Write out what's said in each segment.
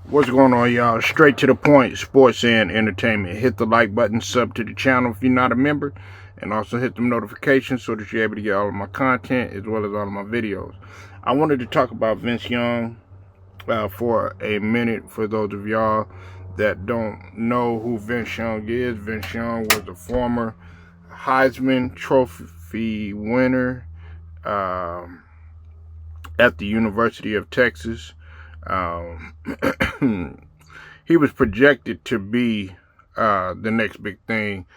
What's going on, y'all? Straight to the point, sports and entertainment. Hit the like button, sub to the channel if you're not a member, and also hit the notifications so that you're able to get all of my content as well as all of my videos. I wanted to talk about Vince Young for a minute. For those of y'all that don't know who Vince Young is, Vince Young was a former Heisman Trophy winner at the University of Texas. He was projected to be the next big thing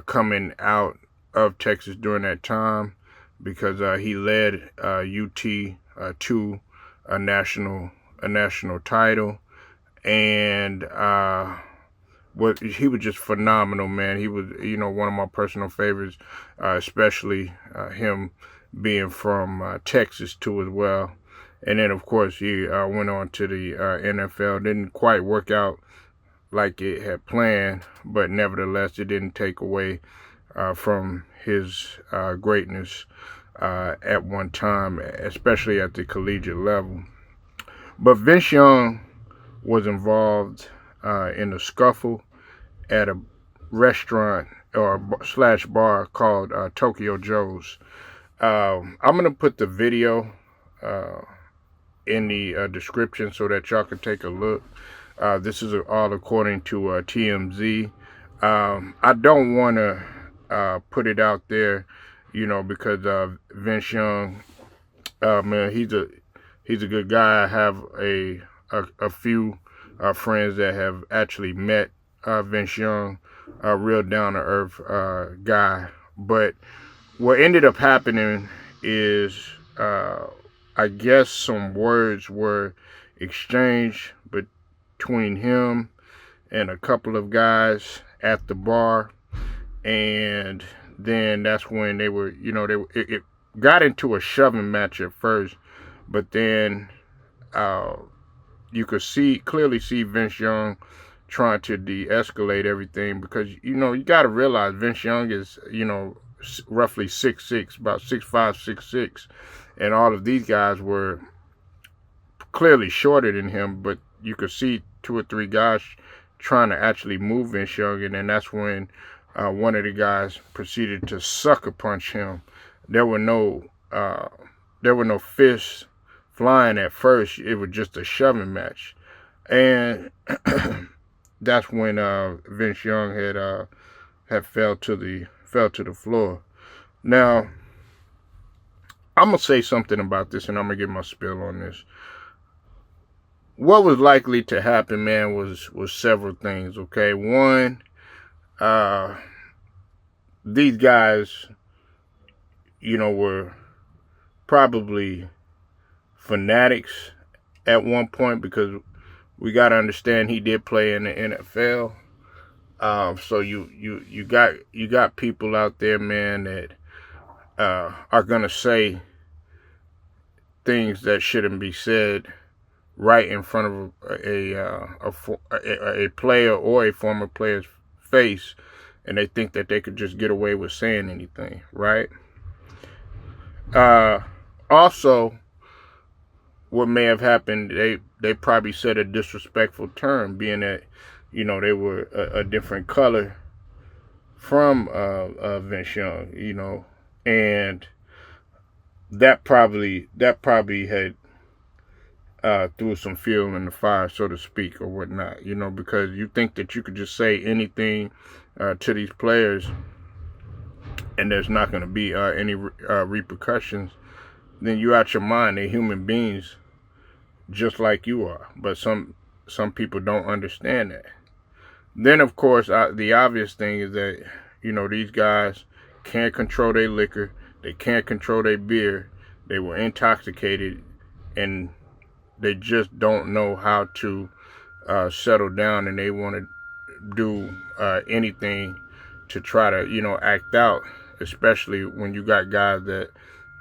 coming out of Texas during that time, because he led UT to a national title, and he was just phenomenal, man. He was, one of my personal favorites, especially him being from Texas too as well. And then, of course, he went on to the NFL. Didn't quite work out like it had planned, but nevertheless, it didn't take away from his greatness at one time, especially at the collegiate level. But Vince Young was involved in a scuffle at a restaurant or slash bar called Tokyo Joe's. I'm going to put the video in the description so that y'all can take a look. This is all according to TMZ. I don't want to put it out there, because Vince Young, man, he's a good guy. I have a few friends that have actually met Vince Young, a real down to earth guy. But what ended up happening is, I guess some words were exchanged between him and a couple of guys at the bar, and then that's when they were, it got into a shoving match at first, but then you could clearly see Vince Young trying to de-escalate everything, because you got to realize Vince Young is roughly 6'6", about 6'5", 6'6", and all of these guys were clearly shorter than him, but you could see 2 or 3 guys trying to actually move Vince Young, and then that's when one of the guys proceeded to sucker punch him. There were no fists flying at first. It was just a shoving match, and that's when Vince Young had fell to the floor. Now, I'm going to say something about this, and I'm going to get my spill on this. What was likely to happen, man, was several things, okay? One, these guys, were probably fanatics at one point, because we got to understand he did play in the NFL. So you got people out there, man, that are gonna say things that shouldn't be said right in front of a player or a former player's face, and they think that they could just get away with saying anything, right? Also, what may have happened, they probably said a disrespectful term, being that they were a different color from Vince Young, and that probably had threw some fuel in the fire, so to speak, or whatnot, because you think that you could just say anything to these players and there's not going to be any repercussions, then you're out your mind. They're human beings just like you are, but some people don't understand that. Then, of course, the obvious thing is that, these guys can't control their liquor. They can't control their beer. They were intoxicated, and they just don't know how to settle down, and they want to do anything to try to, act out, especially when you got guys that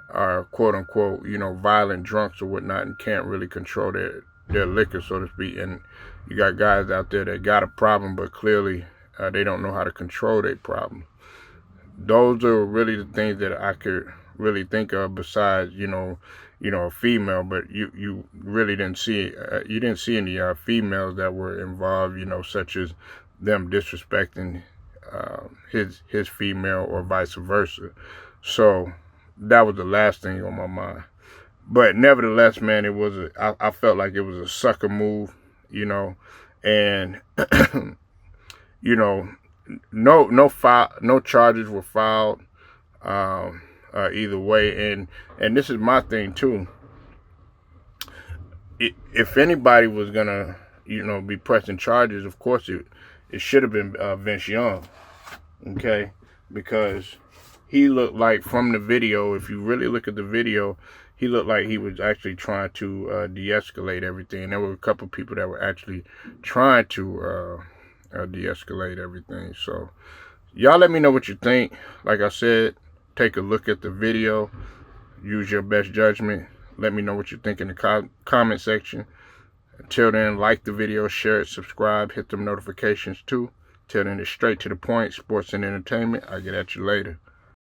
are, quote-unquote, violent drunks or whatnot, and can't really control their liquor, so to speak. And you got guys out there that got a problem, but clearly they don't know how to control their problem. Those are really the things that I could really think of, besides, a female, but you really didn't see you didn't see any females that were involved, such as them disrespecting his female or vice versa. So that was the last thing on my mind. But nevertheless, man, I felt like it was a sucker move, and no charges were filed either way. And this is my thing too. If anybody was gonna be pressing charges, of course it should have been Vince Young, okay, because he looked like, from the video, if you really look at the video, he looked like he was actually trying to de-escalate everything. There were a couple people that were actually trying to de-escalate everything. So y'all let me know what you think. Like I said, take a look at the video, use your best judgment. Let me know what you think in the comment section. Until then, like the video, share it, subscribe, hit them notifications too. Till then, it's straight to the point, sports and entertainment. I'll get at you later.